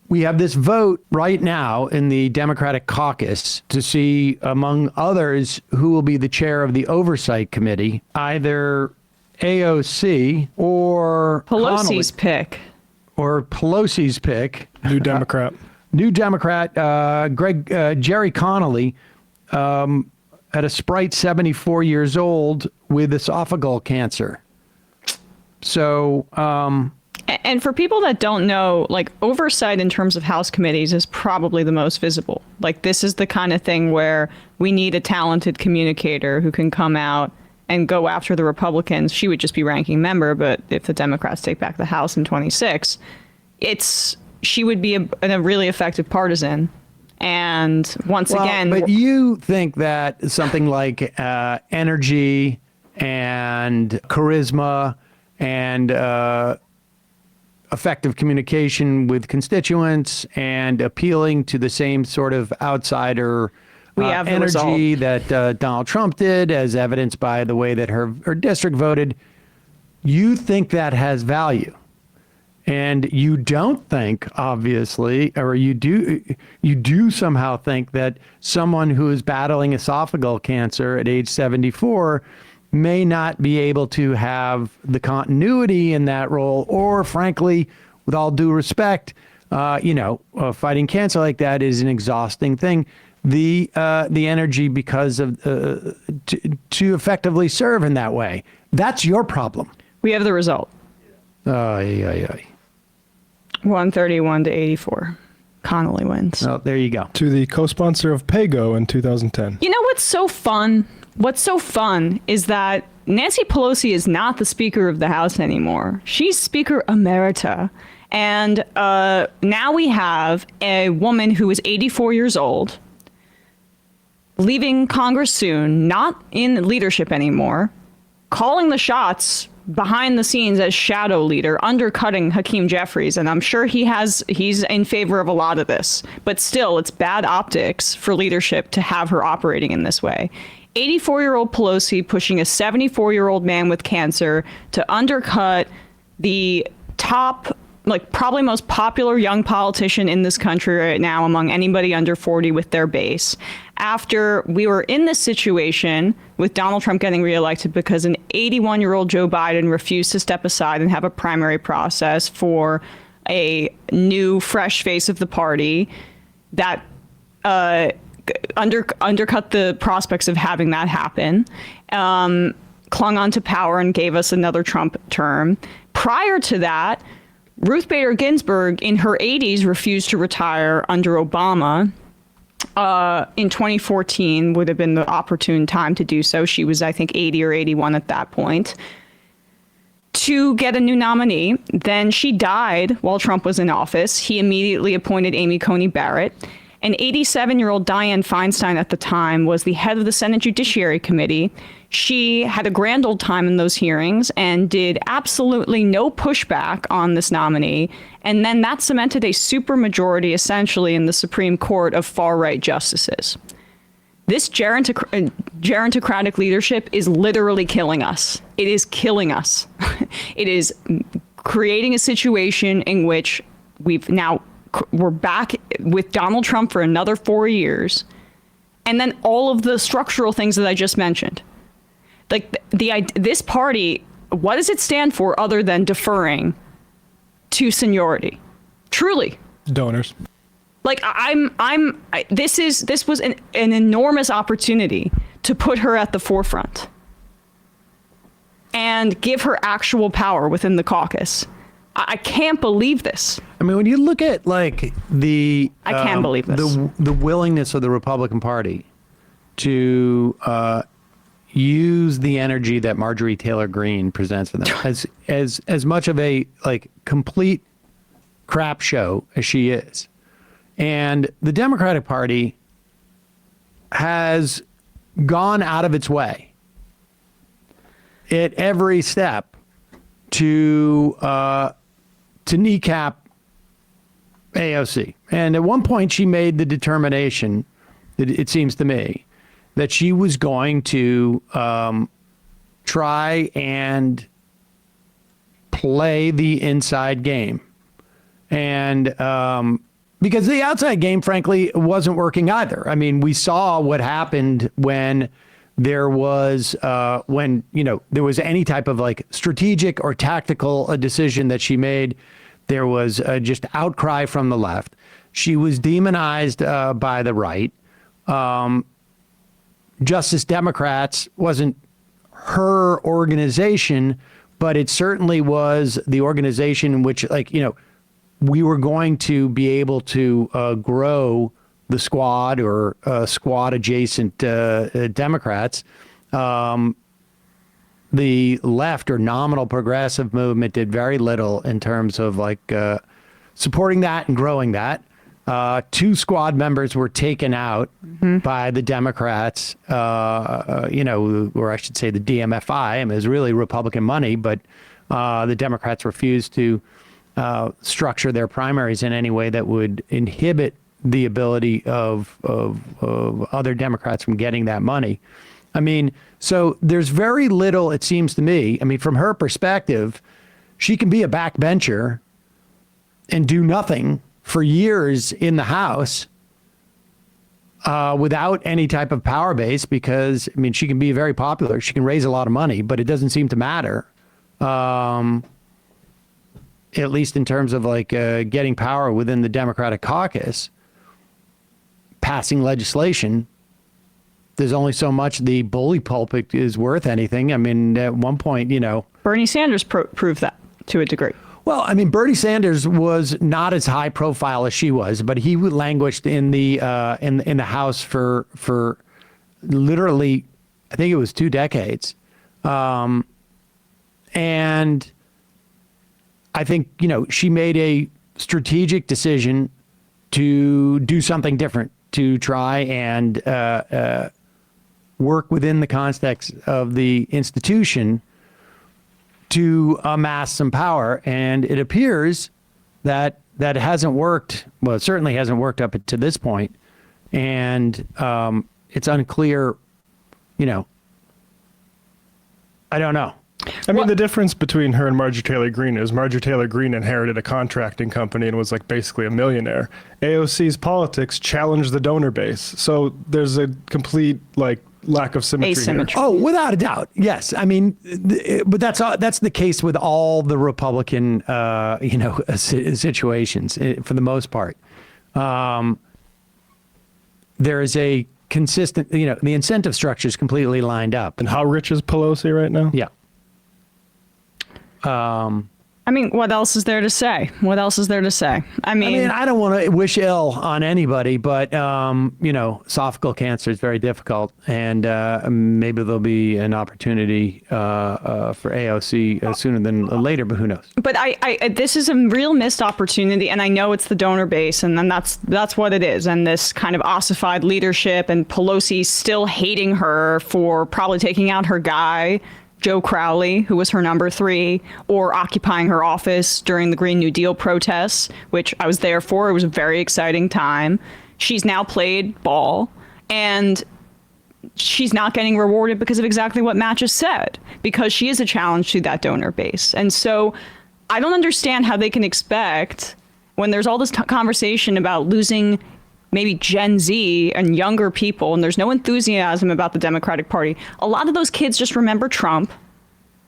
we have this vote right now in the Democratic caucus to see, among others, who will be the chair of the Oversight Committee, either AOC or Pelosi's pick. Or Pelosi's pick. New Democrat. New Democrat, Jerry Connolly, at a sprite 74 years old with esophageal cancer. So, and for people that don't know, like, oversight in terms of House committees is probably the most visible. Like, this is the kind of thing where we need a talented communicator who can come out and go after the Republicans. She would just be ranking member, but if the Democrats take back the House in 26, she would be a really effective partisan. And once again... But you think that something like energy and charisma and effective communication with constituents and appealing to the same sort of outsider energy that Donald Trump did, as evidenced by the way that her district voted, you think that has value. And you don't think, obviously, or you do somehow think that someone who is battling esophageal cancer at age 74 may not be able to have the continuity in that role, or frankly, with all due respect, fighting cancer like that is an exhausting thing. The energy because of to effectively serve in that way. That's your problem. We have the result. 131 to 84. Connolly wins. Oh, there you go. To the co-sponsor of PAYGO in 2010. You know what's so fun? What's so fun is that Nancy Pelosi is not the Speaker of the House anymore. She's Speaker Emerita. And now we have a woman who is 84 years old, leaving Congress soon, not in leadership anymore, calling the shots behind the scenes as shadow leader, undercutting Hakeem Jeffries. And I'm sure he's in favor of a lot of this. But still, it's bad optics for leadership to have her operating in this way. 84-year-old Pelosi pushing a 74-year-old man with cancer to undercut the top, probably most popular young politician in this country right now among anybody under 40 with their base. After we were in this situation with Donald Trump getting reelected because an 81-year-old Joe Biden refused to step aside and have a primary process for a new, fresh face of the party that undercut the prospects of having that happen, clung on to power and gave us another Trump term. Prior to that, Ruth Bader Ginsburg in her 80s refused to retire under Obama. In 2014 would have been the opportune time to do so. She was, I think, 80 or 81 at that point, to get a new nominee. Then she died while Trump was in office. He immediately appointed Amy Coney Barrett. And 87-year-old Dianne Feinstein at the time was the head of the Senate Judiciary Committee. She had a grand old time in those hearings and did absolutely no pushback on this nominee. And then that cemented a supermajority, essentially, in the Supreme Court of far-right justices. This gerontocratic leadership is literally killing us. It is killing us. It is creating a situation in which we're back with Donald Trump for another 4 years. And then all of the structural things that I just mentioned. This party, what does it stand for other than deferring to seniority? Truly. Donors. This was an enormous opportunity to put her at the forefront and give her actual power within the caucus. I can't believe this. I mean, when you look at I can't believe this. The willingness of the Republican Party to use the energy that Marjorie Taylor Greene presents for them as much of a complete crap show as she is. And the Democratic Party has gone out of its way at every step to kneecap AOC. And at one point she made the determination, it seems to me, that she was going to try and play the inside game. And Because the outside game, frankly, wasn't working either. I mean, we saw what happened when there was there was any type of like strategic or tactical decision that she made. There was just outcry from the left. She was demonized by the right. Justice Democrats wasn't her organization, but it certainly was the organization in which, we were going to be able to grow the squad or squad adjacent Democrats. The left or nominal progressive movement did very little in terms of supporting that and growing that. 2 squad members were taken out by the Democrats, or I should say the DMFI. I mean, it was really Republican money, but the Democrats refused to structure their primaries in any way that would inhibit the ability of other Democrats from getting that money. I mean, so there's very little, it seems to me. I mean, from her perspective, she can be a backbencher and do nothing for years in the House without any type of power base because, I mean, she can be very popular. She can raise a lot of money, but it doesn't seem to matter. At least in terms of getting power within the Democratic caucus, passing legislation. There's only so much the bully pulpit is worth anything. I mean, at one point, Bernie Sanders proved that to a degree. Well, I mean, Bernie Sanders was not as high profile as she was, but he languished in the House for literally, I think it was 2 decades, and I think she made a strategic decision to do something different, to try and work within the context of the institution to amass some power. And it appears that that hasn't worked. Well, it certainly hasn't worked up to this point. And it's unclear, I don't know. I mean, the difference between her and Marjorie Taylor Greene is Marjorie Taylor Greene inherited a contracting company and was basically a millionaire. AOC's politics challenged the donor base. So there's a complete lack of symmetry here. Oh, without a doubt. Yes. I mean, but that's the case with all the Republican, situations for the most part. There is a consistent, the incentive structure is completely lined up. And how rich is Pelosi right now? Yeah. I mean, what else is there to say? I mean, I don't want to wish ill on anybody, but, esophageal cancer is very difficult. And maybe there'll be an opportunity for AOC sooner than later, but who knows? But this is a real missed opportunity. And I know it's the donor base, and then that's what it is. And this kind of ossified leadership, and Pelosi still hating her for probably taking out her guy, Joe Crowley, who was her number 3, or occupying her office during the Green New Deal protests, which I was there for. It was a very exciting time. She's now played ball, and she's not getting rewarded because of exactly what Matt just said, because she is a challenge to that donor base. And so I don't understand how they can expect, when there's all this conversation about losing maybe Gen Z and younger people, and there's no enthusiasm about the Democratic Party. A lot of those kids just remember Trump.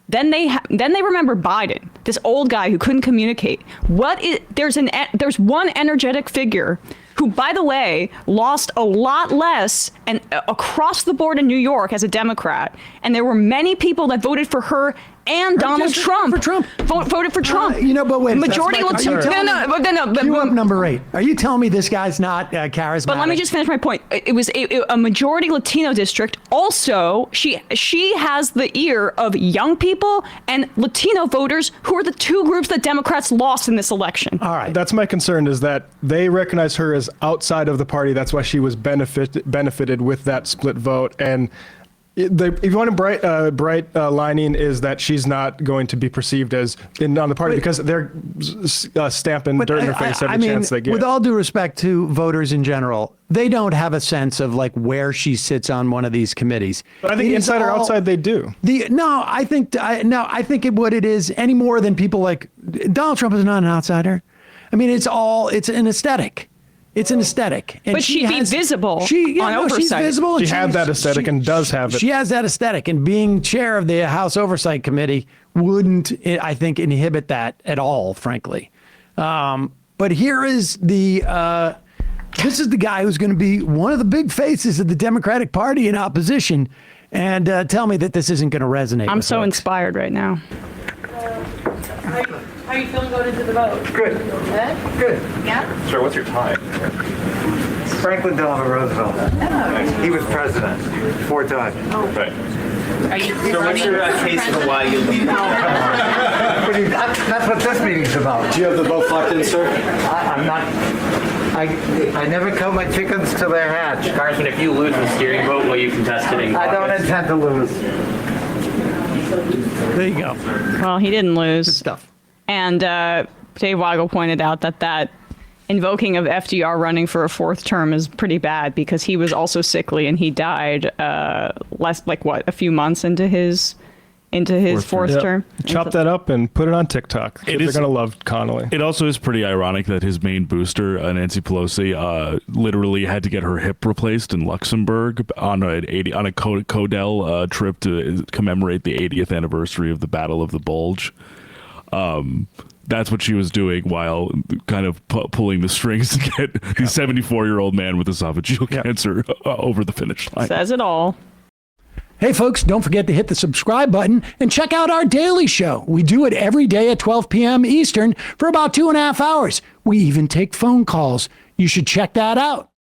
Then they remember Biden, this old guy who couldn't communicate. There's one energetic figure who, by the way, lost a lot less and across the board in New York as a Democrat, and there were many people that voted for her and Donald Trump. For Trump. Voted for Trump. But wait. Majority Latino. Cue up number 8. Are you telling me this guy's not charismatic? But let me just finish my point. It was a majority Latino district. Also, she has the ear of young people and Latino voters, who are the 2 groups that Democrats lost in this election. All right. That's my concern, is that they recognize her as outside of the party. That's why she was benefited with that split vote. And if you want a bright lining, is that she's not going to be perceived as on the party, because they're stamping dirt in her face every chance they get. With all due respect to voters in general, they don't have a sense of where she sits on one of these committees. But I think inside or outside they do. I think what it is, any more than people Donald Trump is not an outsider. I mean, it's an aesthetic. It's an aesthetic. And but she'd be visible on Oversight. She's visible. She had that aesthetic and does have it. She has that aesthetic, and being chair of the House Oversight Committee wouldn't, I think, inhibit that at all, frankly. But here is the... this is the guy who's going to be one of the big faces of the Democratic Party in opposition, and tell me that this isn't going to resonate. I'm so inspired right now. How are you feeling going into the vote? Good. Good. Yeah? Sir, what's your time? Franklin Delano Roosevelt. Oh. He was president 4 times. Are Right. you So what's your case for why you leave? That's what this meeting's about. Do you have the vote locked in, sir? I'm not. I never count my chickens till they're hatched. Congressman, if you lose the steering vote, will you contest it in I don't caucus? intend to lose. There you go. Well, he didn't lose. Good stuff. And Dave Weigel pointed out that invoking of FDR running for a 4th term is pretty bad because he was also sickly and he died a few months into his fourth Yep. term. Chop that up and put it on TikTok. They're going to love Connolly. It also is pretty ironic that his main booster, Nancy Pelosi, literally had to get her hip replaced in Luxembourg on a Codell trip to commemorate the 80th anniversary of the Battle of the Bulge. That's what she was doing while kind of pulling the strings to get the 74-year-old man with esophageal cancer over the finish line. Says it all. Hey, folks, don't forget to hit the subscribe button and check out our daily show. We do it every day at 12 p.m. Eastern for about 2.5 hours. We even take phone calls. You should check that out.